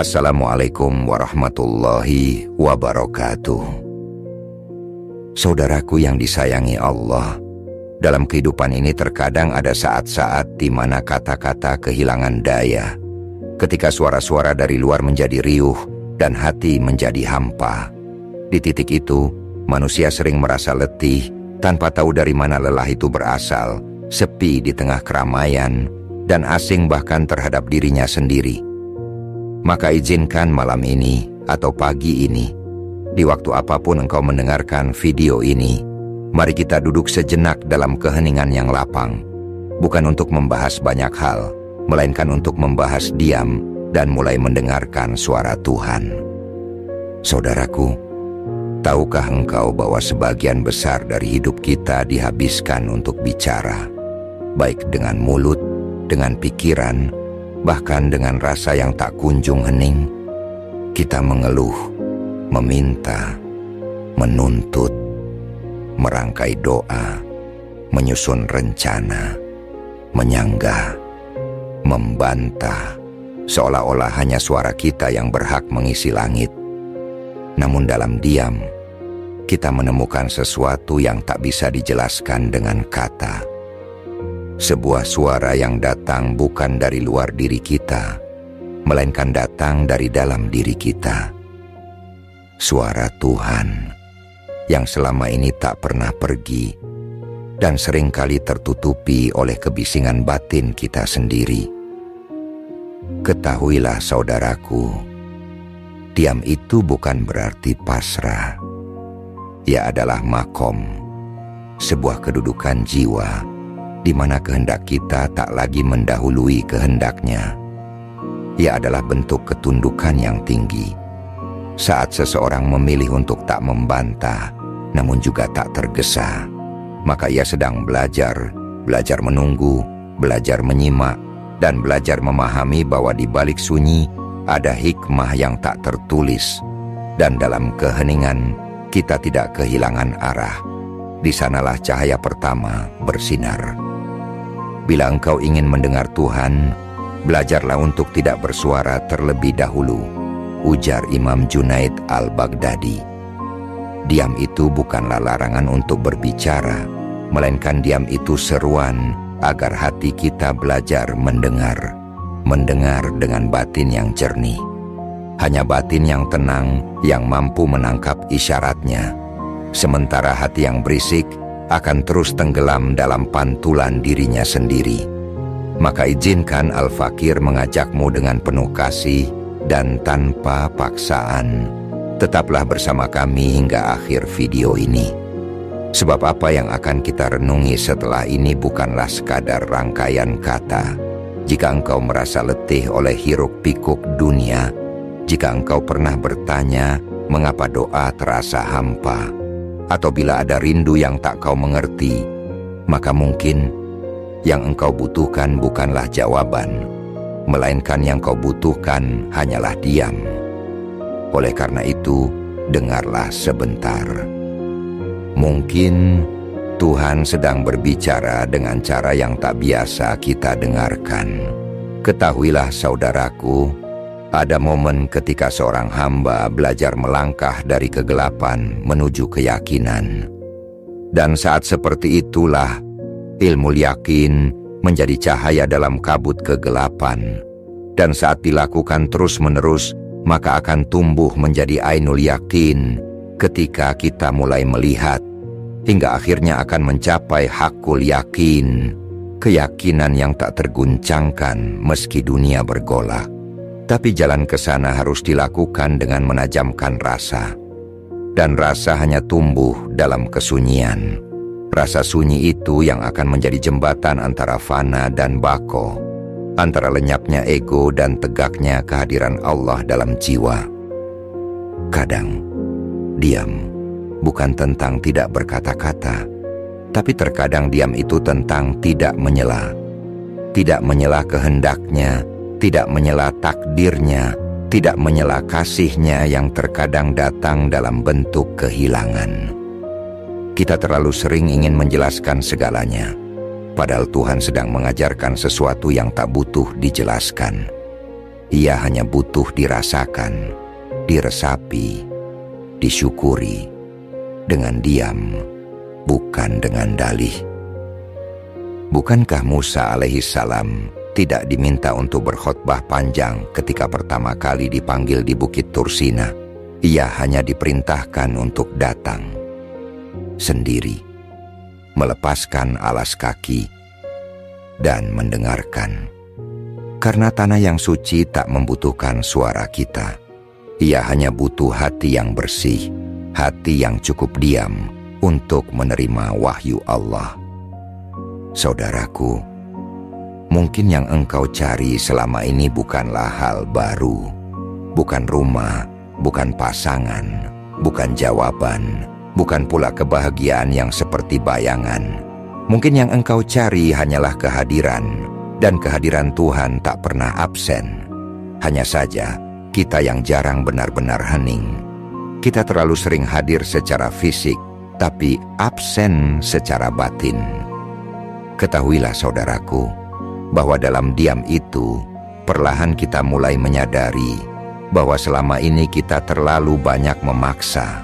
Assalamualaikum warahmatullahi wabarakatuh. Saudaraku yang disayangi Allah, dalam kehidupan ini terkadang ada saat-saat di mana kata-kata kehilangan daya, ketika suara-suara dari luar menjadi riuh dan hati menjadi hampa. Di titik itu, manusia sering merasa letih tanpa tahu dari mana lelah itu berasal, sepi di tengah keramaian, dan asing bahkan terhadap dirinya sendiri. Maka izinkan malam ini atau pagi ini, di waktu apapun engkau mendengarkan video ini, mari kita duduk sejenak dalam keheningan yang lapang, bukan untuk membahas banyak hal, melainkan untuk membahas diam dan mulai mendengarkan suara Tuhan. Saudaraku, tahukah engkau bahwa sebagian besar dari hidup kita dihabiskan untuk bicara, baik dengan mulut, dengan pikiran, bahkan dengan rasa yang tak kunjung hening? Kita mengeluh, meminta, menuntut, merangkai doa, menyusun rencana, menyanggah, membantah, seolah-olah hanya suara kita yang berhak mengisi langit. Namun dalam diam, kita menemukan sesuatu yang tak bisa dijelaskan dengan kata. Sebuah suara yang datang bukan dari luar diri kita, melainkan datang dari dalam diri kita. Suara Tuhan yang selama ini tak pernah pergi dan seringkali tertutupi oleh kebisingan batin kita sendiri. Ketahuilah saudaraku, diam itu bukan berarti pasrah. Ia adalah makom, sebuah kedudukan jiwa di mana kehendak kita tak lagi mendahului kehendaknya. Ia adalah bentuk ketundukan yang tinggi. Saat seseorang memilih untuk tak membantah, namun juga tak tergesa, maka ia sedang belajar menunggu, belajar menyimak, dan belajar memahami bahwa di balik sunyi ada hikmah yang tak tertulis. Dan dalam keheningan, kita tidak kehilangan arah. Di sanalah cahaya pertama bersinar. Bila engkau ingin mendengar Tuhan, belajarlah untuk tidak bersuara terlebih dahulu, ujar Imam Junaid al-Baghdadi. Diam itu bukanlah larangan untuk berbicara, melainkan diam itu seruan agar hati kita belajar mendengar dengan batin yang jernih. Hanya batin yang tenang yang mampu menangkap isyaratnya, sementara hati yang berisik akan terus tenggelam dalam pantulan dirinya sendiri. Maka izinkan Al-Fakir mengajakmu dengan penuh kasih dan tanpa paksaan. Tetaplah bersama kami hingga akhir video ini. Sebab apa yang akan kita renungi setelah ini bukanlah sekadar rangkaian kata. Jika engkau merasa letih oleh hiruk-pikuk dunia, jika engkau pernah bertanya mengapa doa terasa hampa, atau bila ada rindu yang tak kau mengerti, maka mungkin yang engkau butuhkan bukanlah jawaban, melainkan yang kau butuhkan hanyalah diam. Oleh karena itu, dengarlah sebentar. Mungkin Tuhan sedang berbicara dengan cara yang tak biasa kita dengarkan. Ketahuilah saudaraku, ada momen ketika seorang hamba belajar melangkah dari kegelapan menuju keyakinan. Dan saat seperti itulah ilmu yakin menjadi cahaya dalam kabut kegelapan. Dan saat dilakukan terus-menerus, maka akan tumbuh menjadi ainul yakin ketika kita mulai melihat, hingga akhirnya akan mencapai hakul yakin, keyakinan yang tak terguncangkan meski dunia bergolak. Tapi jalan ke sana harus dilakukan dengan menajamkan rasa. Dan rasa hanya tumbuh dalam kesunyian. Rasa sunyi itu yang akan menjadi jembatan antara fana dan bako, antara lenyapnya ego dan tegaknya kehadiran Allah dalam jiwa. Kadang, diam bukan tentang tidak berkata-kata, tapi terkadang diam itu tentang tidak menyela. Tidak menyela kehendaknya, tidak menyela takdirnya, tidak menyela kasihnya yang terkadang datang dalam bentuk kehilangan. Kita terlalu sering ingin menjelaskan segalanya, padahal Tuhan sedang mengajarkan sesuatu yang tak butuh dijelaskan. Ia hanya butuh dirasakan, diresapi, disyukuri dengan diam, bukan dengan dalih. Bukankah Musa alaihissalam tidak diminta untuk berkhotbah panjang ketika pertama kali dipanggil di Bukit Tursina? Ia hanya diperintahkan untuk datang sendiri, melepaskan alas kaki, dan mendengarkan. Karena tanah yang suci tak membutuhkan suara kita. Ia hanya butuh hati yang bersih, hati yang cukup diam untuk menerima wahyu Allah. Saudaraku, mungkin yang engkau cari selama ini bukanlah hal baru, bukan rumah, bukan pasangan, bukan jawaban, bukan pula kebahagiaan yang seperti bayangan. Mungkin yang engkau cari hanyalah kehadiran, dan kehadiran Tuhan tak pernah absen. Hanya saja, kita yang jarang benar-benar hening. Kita terlalu sering hadir secara fisik, tapi absen secara batin. Ketahuilah saudaraku, bahwa dalam diam itu, perlahan kita mulai menyadari bahwa selama ini kita terlalu banyak memaksa.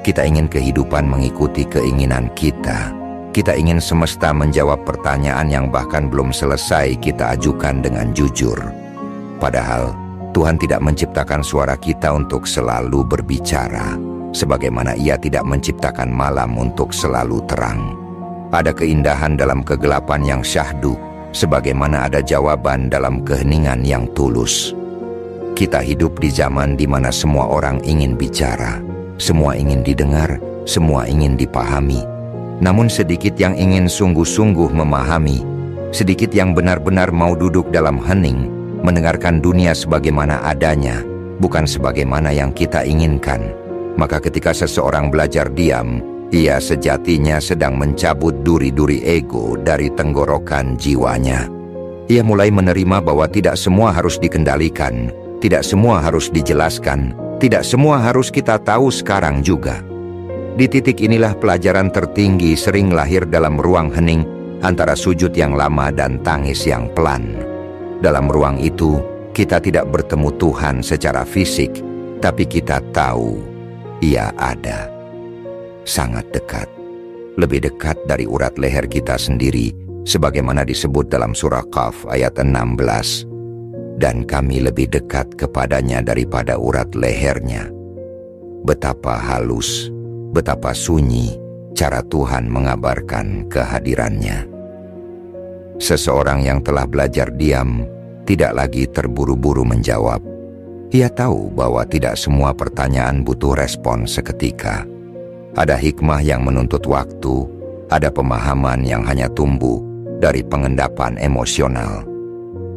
Kita ingin kehidupan mengikuti keinginan kita. Kita ingin semesta menjawab pertanyaan yang bahkan belum selesai kita ajukan dengan jujur. Padahal, Tuhan tidak menciptakan suara kita untuk selalu berbicara, sebagaimana Ia tidak menciptakan malam untuk selalu terang. Ada keindahan dalam kegelapan yang syahdu, sebagaimana ada jawaban dalam keheningan yang tulus. Kita hidup di zaman di mana semua orang ingin bicara, semua ingin didengar, semua ingin dipahami. Namun sedikit yang ingin sungguh-sungguh memahami, sedikit yang benar-benar mau duduk dalam hening, mendengarkan dunia sebagaimana adanya, bukan sebagaimana yang kita inginkan. Maka ketika seseorang belajar diam, ia sejatinya sedang mencabut duri-duri ego dari tenggorokan jiwanya. Ia mulai menerima bahwa tidak semua harus dikendalikan, tidak semua harus dijelaskan, tidak semua harus kita tahu sekarang juga. Di titik inilah pelajaran tertinggi sering lahir dalam ruang hening antara sujud yang lama dan tangis yang pelan. Dalam ruang itu, kita tidak bertemu Tuhan secara fisik, tapi kita tahu Ia ada. Sangat dekat, lebih dekat dari urat leher kita sendiri, sebagaimana disebut dalam surah Qaf ayat 16. Dan kami lebih dekat kepadanya daripada urat lehernya. Betapa halus, betapa sunyi cara Tuhan mengabarkan kehadirannya. Seseorang yang telah belajar diam tidak lagi terburu-buru menjawab. Ia tahu bahwa tidak semua pertanyaan butuh respon seketika. Ada hikmah yang menuntut waktu, ada pemahaman yang hanya tumbuh dari pengendapan emosional.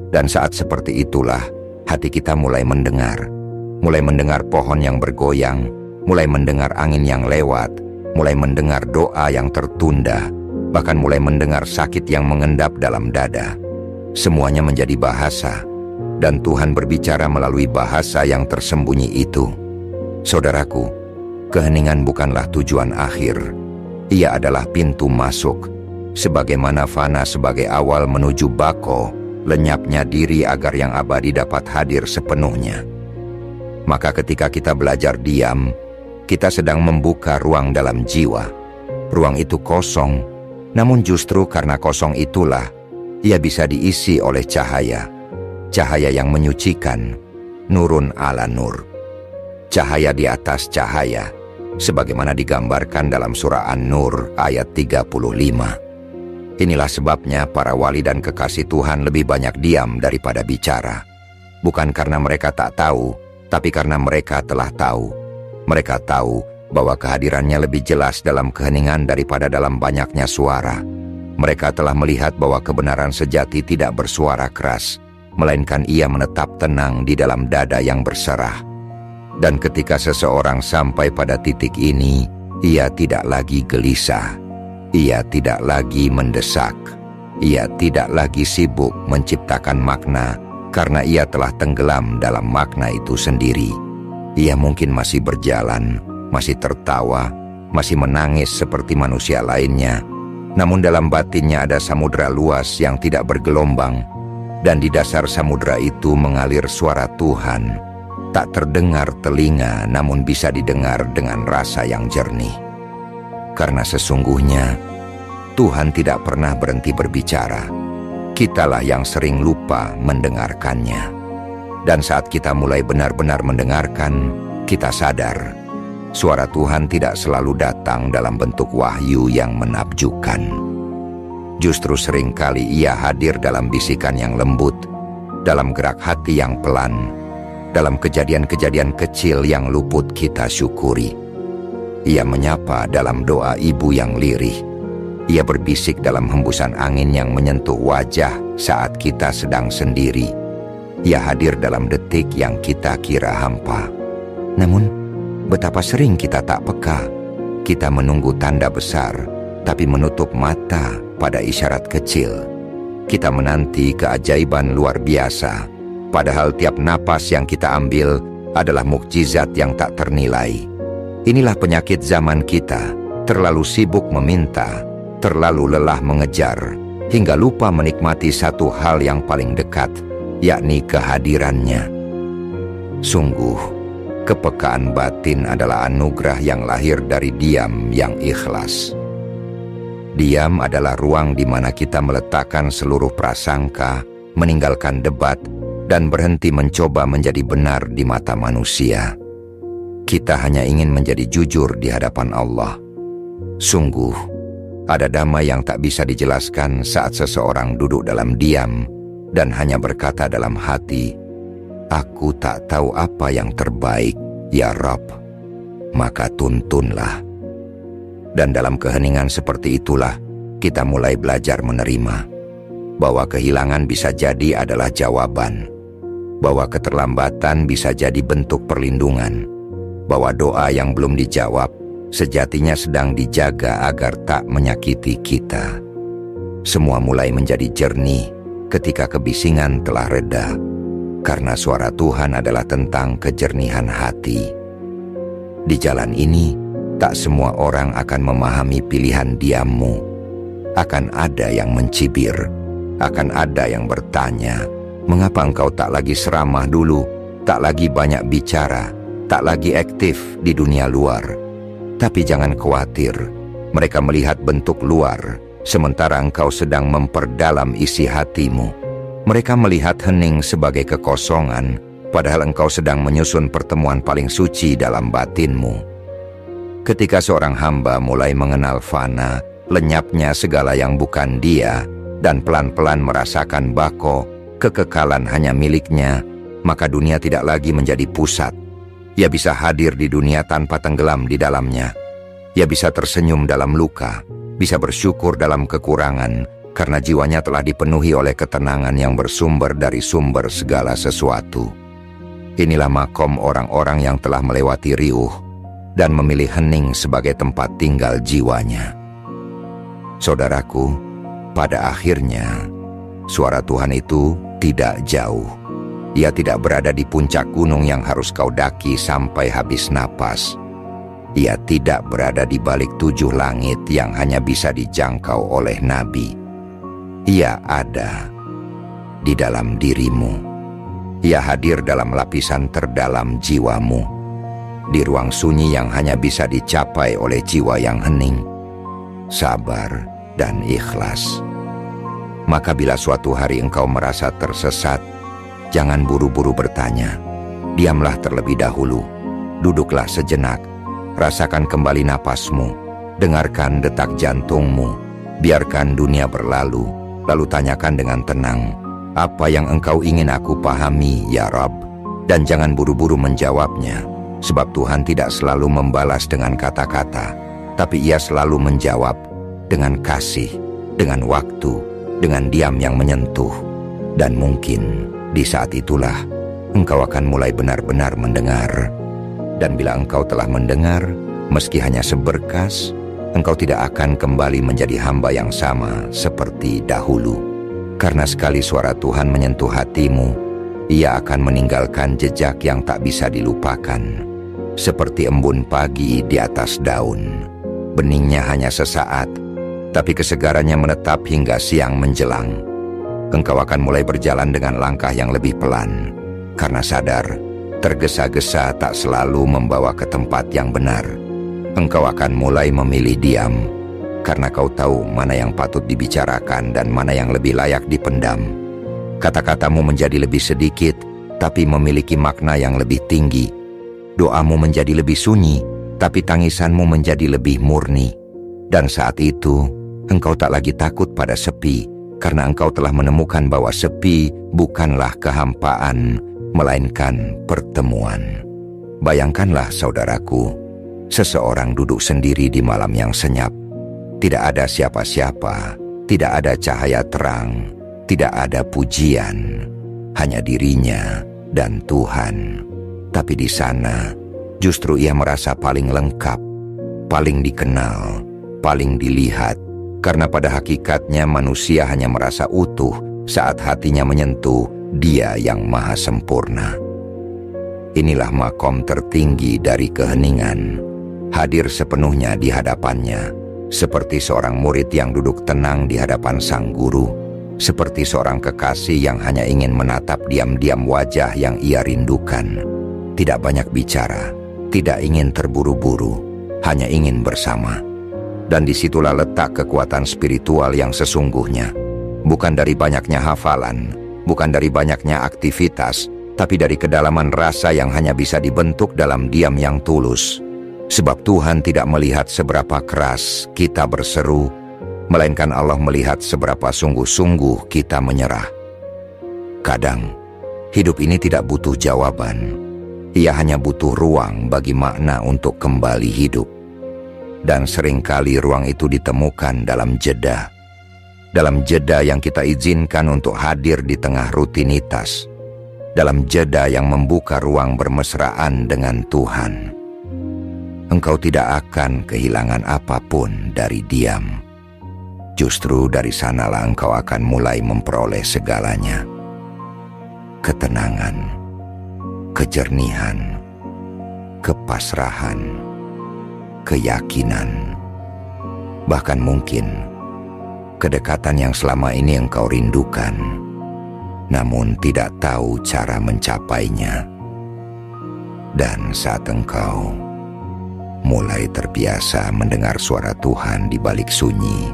Dan saat seperti itulah hati kita mulai mendengar pohon yang bergoyang, mulai mendengar angin yang lewat, mulai mendengar doa yang tertunda, bahkan mulai mendengar sakit yang mengendap dalam dada. Semuanya menjadi bahasa, dan Tuhan berbicara melalui bahasa yang tersembunyi itu. Saudaraku, keheningan bukanlah tujuan akhir. Ia adalah pintu masuk, sebagaimana fana sebagai awal menuju bako, lenyapnya diri agar yang abadi dapat hadir sepenuhnya. Maka ketika kita belajar diam, kita sedang membuka ruang dalam jiwa. Ruang itu kosong, namun justru karena kosong itulah ia bisa diisi oleh cahaya. Cahaya yang menyucikan, nurun ala nur. Cahaya di atas cahaya, sebagaimana digambarkan dalam surah An-Nur ayat 35. Inilah sebabnya para wali dan kekasih Tuhan lebih banyak diam daripada bicara. Bukan karena mereka tak tahu, tapi karena mereka telah tahu. Mereka tahu bahwa kehadirannya lebih jelas dalam keheningan daripada dalam banyaknya suara. Mereka telah melihat bahwa kebenaran sejati tidak bersuara keras, melainkan ia menetap tenang di dalam dada yang berserah. Dan ketika seseorang sampai pada titik ini, ia tidak lagi gelisah. Ia tidak lagi mendesak. Ia tidak lagi sibuk menciptakan makna, karena ia telah tenggelam dalam makna itu sendiri. Ia mungkin masih berjalan, masih tertawa, masih menangis seperti manusia lainnya. Namun dalam batinnya ada samudera luas yang tidak bergelombang. Dan di dasar samudra itu mengalir suara Tuhan, tak terdengar telinga namun bisa didengar dengan rasa yang jernih. Karena sesungguhnya Tuhan tidak pernah berhenti berbicara. Kitalah yang sering lupa mendengarkannya. Dan saat kita mulai benar-benar mendengarkan, kita sadar suara Tuhan tidak selalu datang dalam bentuk wahyu yang menakjubkan. Justru seringkali Ia hadir dalam bisikan yang lembut, dalam gerak hati yang pelan, dalam kejadian-kejadian kecil yang luput kita syukuri. Ia menyapa dalam doa ibu yang lirih. Ia berbisik dalam hembusan angin yang menyentuh wajah saat kita sedang sendiri. Ia hadir dalam detik yang kita kira hampa. Namun, betapa sering kita tak peka. Kita menunggu tanda besar, tapi menutup mata pada isyarat kecil. Kita menanti keajaiban luar biasa, padahal tiap napas yang kita ambil adalah mukjizat yang tak ternilai. Inilah penyakit zaman kita, terlalu sibuk meminta, terlalu lelah mengejar, hingga lupa menikmati satu hal yang paling dekat, yakni kehadirannya. Sungguh, kepekaan batin adalah anugerah yang lahir dari diam yang ikhlas. Diam adalah ruang di mana kita meletakkan seluruh prasangka, meninggalkan debat, dan berhenti mencoba menjadi benar di mata manusia. Kita hanya ingin menjadi jujur di hadapan Allah. Sungguh, ada damai yang tak bisa dijelaskan saat seseorang duduk dalam diam dan hanya berkata dalam hati, "Aku tak tahu apa yang terbaik, ya Rabb, maka tuntunlah." Dan dalam keheningan seperti itulah kita mulai belajar menerima bahwa kehilangan bisa jadi adalah jawaban, bahwa keterlambatan bisa jadi bentuk perlindungan, bahwa doa yang belum dijawab sejatinya sedang dijaga agar tak menyakiti kita. Semua mulai menjadi jernih ketika kebisingan telah reda, karena suara Tuhan adalah tentang kejernihan hati. Di jalan ini, tak semua orang akan memahami pilihan diammu. Akan ada yang mencibir, akan ada yang bertanya, mengapa engkau tak lagi seramah dulu, tak lagi banyak bicara, tak lagi aktif di dunia luar. Tapi jangan khawatir, mereka melihat bentuk luar, sementara engkau sedang memperdalam isi hatimu. Mereka melihat hening sebagai kekosongan, padahal engkau sedang menyusun pertemuan paling suci dalam batinmu. Ketika seorang hamba mulai mengenal fana, lenyapnya segala yang bukan dia, dan pelan-pelan merasakan bako, kekekalan hanya miliknya, maka dunia tidak lagi menjadi pusat. Ia bisa hadir di dunia tanpa tenggelam di dalamnya. Ia bisa tersenyum dalam luka, bisa bersyukur dalam kekurangan, karena jiwanya telah dipenuhi oleh ketenangan yang bersumber dari sumber segala sesuatu. Inilah makom orang-orang yang telah melewati riuh, dan memilih hening sebagai tempat tinggal jiwanya. Saudaraku, pada akhirnya, suara Tuhan itu tidak jauh. Ia tidak berada di puncak gunung yang harus kau daki sampai habis napas. Ia tidak berada di balik 7 langit yang hanya bisa dijangkau oleh nabi. Ia ada di dalam dirimu. Ia hadir dalam lapisan terdalam jiwamu, di ruang sunyi yang hanya bisa dicapai oleh jiwa yang hening, sabar, dan ikhlas. Maka bila suatu hari engkau merasa tersesat, jangan buru-buru bertanya. Diamlah terlebih dahulu, duduklah sejenak, rasakan kembali napasmu, dengarkan detak jantungmu, biarkan dunia berlalu, lalu tanyakan dengan tenang, "Apa yang engkau ingin aku pahami, ya Rabb?" Dan jangan buru-buru menjawabnya, sebab Tuhan tidak selalu membalas dengan kata-kata, tapi Ia selalu menjawab dengan kasih, dengan waktu, dengan diam yang menyentuh. Dan mungkin di saat itulah engkau akan mulai benar-benar mendengar. Dan bila engkau telah mendengar, meski hanya seberkas, engkau tidak akan kembali menjadi hamba yang sama seperti dahulu. Karena sekali suara Tuhan menyentuh hatimu, Ia akan meninggalkan jejak yang tak bisa dilupakan. Seperti embun pagi di atas daun, beningnya hanya sesaat, tapi kesegarannya menetap hingga siang menjelang. Engkau akan mulai berjalan dengan langkah yang lebih pelan, karena sadar, tergesa-gesa tak selalu membawa ke tempat yang benar. Engkau akan mulai memilih diam, karena kau tahu mana yang patut dibicarakan dan mana yang lebih layak dipendam. Kata-katamu menjadi lebih sedikit, tapi memiliki makna yang lebih tinggi. Doamu menjadi lebih sunyi, tapi tangisanmu menjadi lebih murni. Dan saat itu, engkau tak lagi takut pada sepi, karena engkau telah menemukan bahwa sepi bukanlah kehampaan, melainkan pertemuan. Bayangkanlah saudaraku, seseorang duduk sendiri di malam yang senyap. Tidak ada siapa-siapa, tidak ada cahaya terang, tidak ada pujian, hanya dirinya dan Tuhan. Tapi di sana, justru ia merasa paling lengkap, paling dikenal, paling dilihat, karena pada hakikatnya manusia hanya merasa utuh saat hatinya menyentuh Dia yang maha sempurna. Inilah makom tertinggi dari keheningan, hadir sepenuhnya di hadapannya, seperti seorang murid yang duduk tenang di hadapan sang guru, seperti seorang kekasih yang hanya ingin menatap diam-diam wajah yang ia rindukan. Tidak banyak bicara, tidak ingin terburu-buru, hanya ingin bersama. Dan disitulah letak kekuatan spiritual yang sesungguhnya. Bukan dari banyaknya hafalan, bukan dari banyaknya aktivitas, tapi dari kedalaman rasa yang hanya bisa dibentuk dalam diam yang tulus. Sebab Tuhan tidak melihat seberapa keras kita berseru, melainkan Allah melihat seberapa sungguh-sungguh kita menyerah. Kadang, hidup ini tidak butuh jawaban. Ia hanya butuh ruang bagi makna untuk kembali hidup. Dan seringkali ruang itu ditemukan dalam jeda. Dalam jeda yang kita izinkan untuk hadir di tengah rutinitas. Dalam jeda yang membuka ruang bermesraan dengan Tuhan. Engkau tidak akan kehilangan apapun dari diam. Justru dari sanalah engkau akan mulai memperoleh segalanya. Ketenangan, kejernihan, kepasrahan, keyakinan, bahkan mungkin kedekatan yang selama ini engkau rindukan, namun tidak tahu cara mencapainya. Dan saat engkau mulai terbiasa mendengar suara Tuhan di balik sunyi,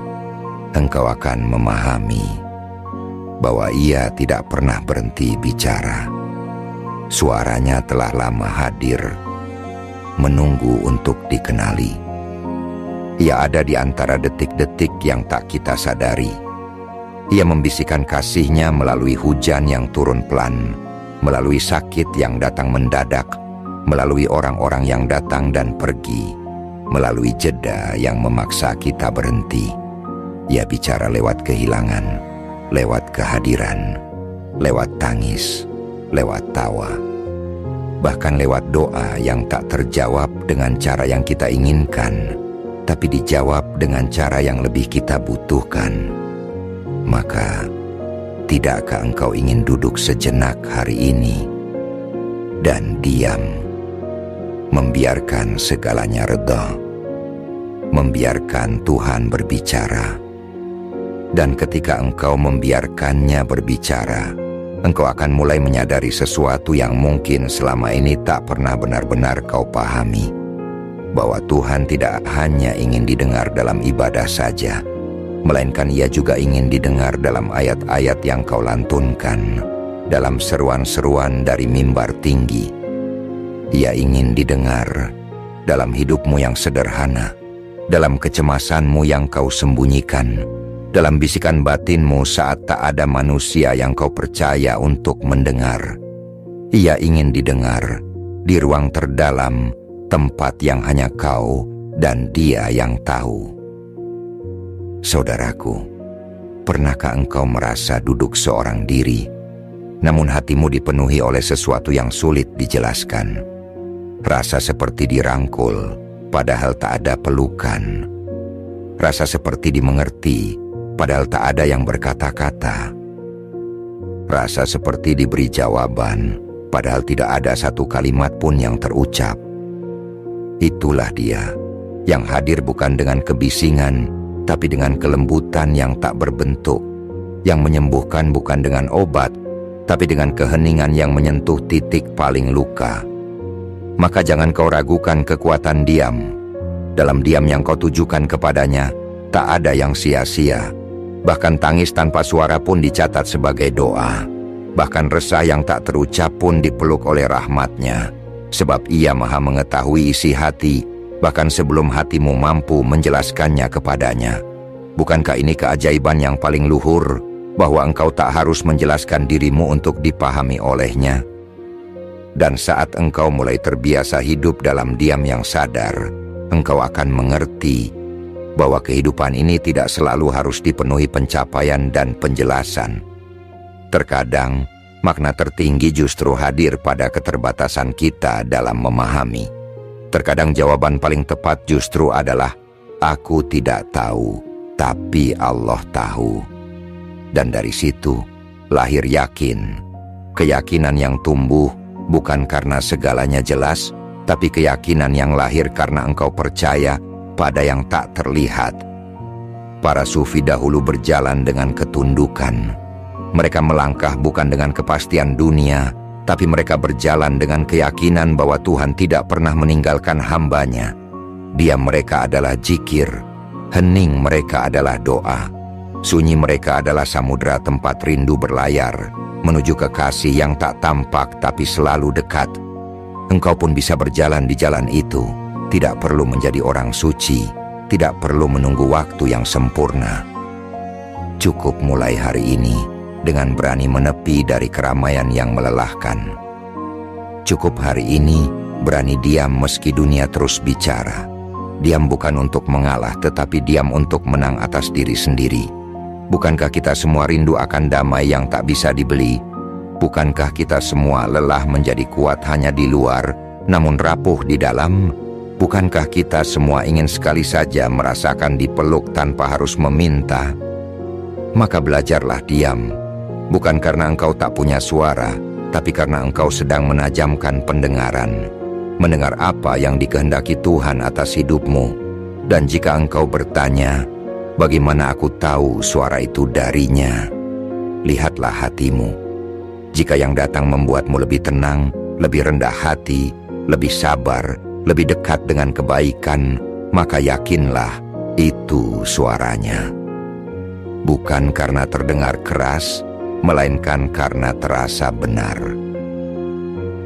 engkau akan memahami bahwa Ia tidak pernah berhenti bicara. Suaranya telah lama hadir, menunggu untuk dikenali. Ia ada di antara detik-detik yang tak kita sadari. Ia membisikkan kasih-Nya melalui hujan yang turun pelan, melalui sakit yang datang mendadak, melalui orang-orang yang datang dan pergi, melalui jeda yang memaksa kita berhenti. Ia bicara lewat kehilangan, lewat kehadiran, lewat tangis, lewat tawa, bahkan lewat doa yang tak terjawab dengan cara yang kita inginkan, tapi dijawab dengan cara yang lebih kita butuhkan. Maka, tidakkah engkau ingin duduk sejenak hari ini dan diam, membiarkan segalanya reda, membiarkan Tuhan berbicara? Dan ketika engkau membiarkannya berbicara, engkau akan mulai menyadari sesuatu yang mungkin selama ini tak pernah benar-benar kau pahami. Bahwa Tuhan tidak hanya ingin didengar dalam ibadah saja, melainkan Ia juga ingin didengar dalam ayat-ayat yang kau lantunkan, dalam seruan-seruan dari mimbar tinggi. Ia ingin didengar dalam hidupmu yang sederhana, dalam kecemasanmu yang kau sembunyikan, dalam bisikan batinmu saat tak ada manusia yang kau percaya untuk mendengar. Ia ingin didengar di ruang terdalam, tempat yang hanya kau dan Dia yang tahu. Saudaraku, pernahkah engkau merasa duduk seorang diri, namun hatimu dipenuhi oleh sesuatu yang sulit dijelaskan? Rasa seperti dirangkul, padahal tak ada pelukan. Rasa seperti dimengerti, padahal tak ada yang berkata-kata. Rasa seperti diberi jawaban, padahal tidak ada satu kalimat pun yang terucap. Itulah Dia, yang hadir bukan dengan kebisingan, tapi dengan kelembutan yang tak berbentuk, yang menyembuhkan bukan dengan obat, tapi dengan keheningan yang menyentuh titik paling luka. Maka jangan kau ragukan kekuatan diam. Dalam diam yang kau tujukan kepadanya, tak ada yang sia-sia. Bahkan tangis tanpa suara pun dicatat sebagai doa. Bahkan resah yang tak terucap pun dipeluk oleh rahmat-Nya. Sebab Ia Maha mengetahui isi hati, bahkan sebelum hatimu mampu menjelaskannya kepadanya. Bukankah ini keajaiban yang paling luhur, bahwa engkau tak harus menjelaskan dirimu untuk dipahami oleh-Nya? Dan saat engkau mulai terbiasa hidup dalam diam yang sadar, engkau akan mengerti bahwa kehidupan ini tidak selalu harus dipenuhi pencapaian dan penjelasan. Terkadang, makna tertinggi justru hadir pada keterbatasan kita dalam memahami. Terkadang jawaban paling tepat justru adalah, "Aku tidak tahu, tapi Allah tahu." Dan dari situ, lahir yakin. Keyakinan yang tumbuh bukan karena segalanya jelas, tapi keyakinan yang lahir karena engkau percaya pada yang tak terlihat. Para sufi dahulu berjalan dengan ketundukan. Mereka melangkah bukan dengan kepastian dunia, tapi mereka berjalan dengan keyakinan bahwa Tuhan tidak pernah meninggalkan hamba-Nya. Diam mereka adalah zikir, hening mereka adalah doa, sunyi mereka adalah samudera tempat rindu berlayar, menuju kekasih yang tak tampak tapi selalu dekat. Engkau pun bisa berjalan di jalan itu. Tidak perlu menjadi orang suci, tidak perlu menunggu waktu yang sempurna. Cukup mulai hari ini dengan berani menepi dari keramaian yang melelahkan. Cukup hari ini berani diam meski dunia terus bicara. Diam bukan untuk mengalah, tetapi diam untuk menang atas diri sendiri. Bukankah kita semua rindu akan damai yang tak bisa dibeli? Bukankah kita semua lelah menjadi kuat hanya di luar, namun rapuh di dalam? Bukankah kita semua ingin sekali saja merasakan dipeluk tanpa harus meminta? Maka belajarlah diam, bukan karena engkau tak punya suara, tapi karena engkau sedang menajamkan pendengaran, mendengar apa yang dikehendaki Tuhan atas hidupmu. Dan jika engkau bertanya, bagaimana aku tahu suara itu darinya? Lihatlah hatimu. Jika yang datang membuatmu lebih tenang, lebih rendah hati, lebih sabar, lebih dekat dengan kebaikan, maka yakinlah itu suaranya. Bukan karena terdengar keras, melainkan karena terasa benar.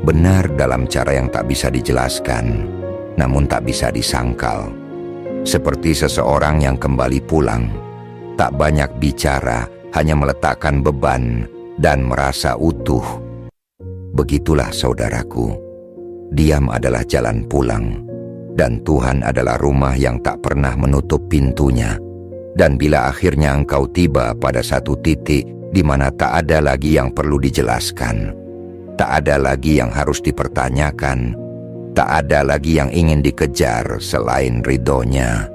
Benar dalam cara yang tak bisa dijelaskan, namun tak bisa disangkal. Seperti seseorang yang kembali pulang, tak banyak bicara, hanya meletakkan beban dan merasa utuh. Begitulah saudaraku, diam adalah jalan pulang, dan Tuhan adalah rumah yang tak pernah menutup pintunya. Dan bila akhirnya engkau tiba pada satu titik di mana tak ada lagi yang perlu dijelaskan, tak ada lagi yang harus dipertanyakan, tak ada lagi yang ingin dikejar selain ridhonya,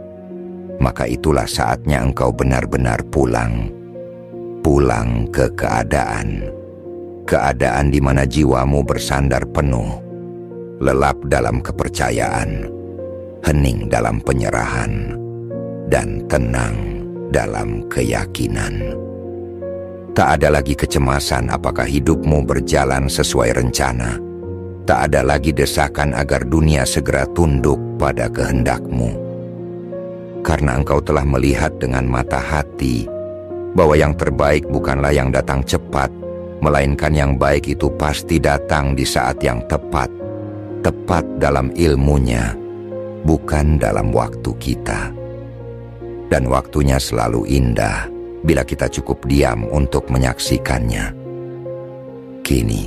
maka itulah saatnya engkau benar-benar pulang. Pulang ke keadaan di mana jiwamu bersandar penuh, lelap dalam kepercayaan, hening dalam penyerahan, dan tenang dalam keyakinan. Tak ada lagi kecemasan apakah hidupmu berjalan sesuai rencana. Tak ada lagi desakan agar dunia segera tunduk pada kehendakmu. Karena engkau telah melihat dengan mata hati bahwa yang terbaik bukanlah yang datang cepat, melainkan yang baik itu pasti datang di saat yang tepat. Tepat dalam ilmunya, bukan dalam waktu kita. Dan waktunya selalu indah bila kita cukup diam untuk menyaksikannya. Kini,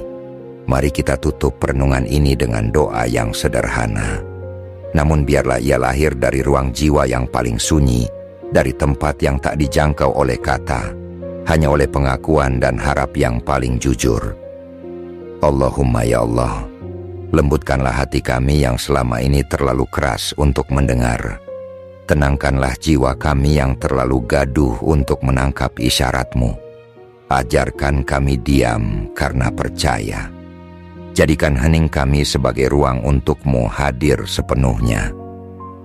mari kita tutup perenungan ini dengan doa yang sederhana. Namun biarlah ia lahir dari ruang jiwa yang paling sunyi, dari tempat yang tak dijangkau oleh kata, hanya oleh pengakuan dan harap yang paling jujur. Allahumma ya Allah, lembutkanlah hati kami yang selama ini terlalu keras untuk mendengar. Tenangkanlah jiwa kami yang terlalu gaduh untuk menangkap isyarat-Mu. Ajarkan kami diam karena percaya. Jadikan hening kami sebagai ruang untuk-Mu hadir sepenuhnya.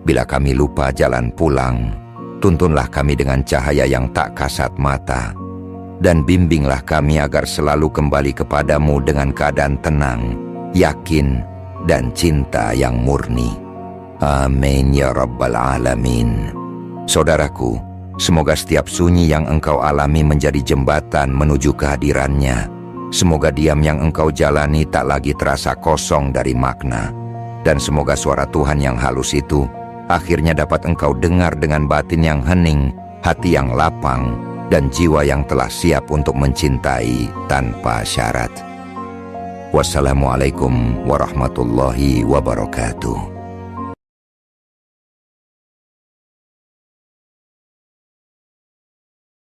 Bila kami lupa jalan pulang, tuntunlah kami dengan cahaya yang tak kasat mata. dan bimbinglah kami agar selalu kembali kepadamu dengan keadaan tenang, yakin, dan cinta yang murni. Amin ya Rabbal Alamin. Saudaraku, semoga setiap sunyi yang engkau alami menjadi jembatan menuju kehadirannya. Semoga diam yang engkau jalani tak lagi terasa kosong dari makna. Dan semoga suara Tuhan yang halus itu akhirnya dapat engkau dengar dengan batin yang hening, hati yang lapang, dan jiwa yang telah siap untuk mencintai tanpa syarat. Wassalamualaikum warahmatullahi wabarakatuh.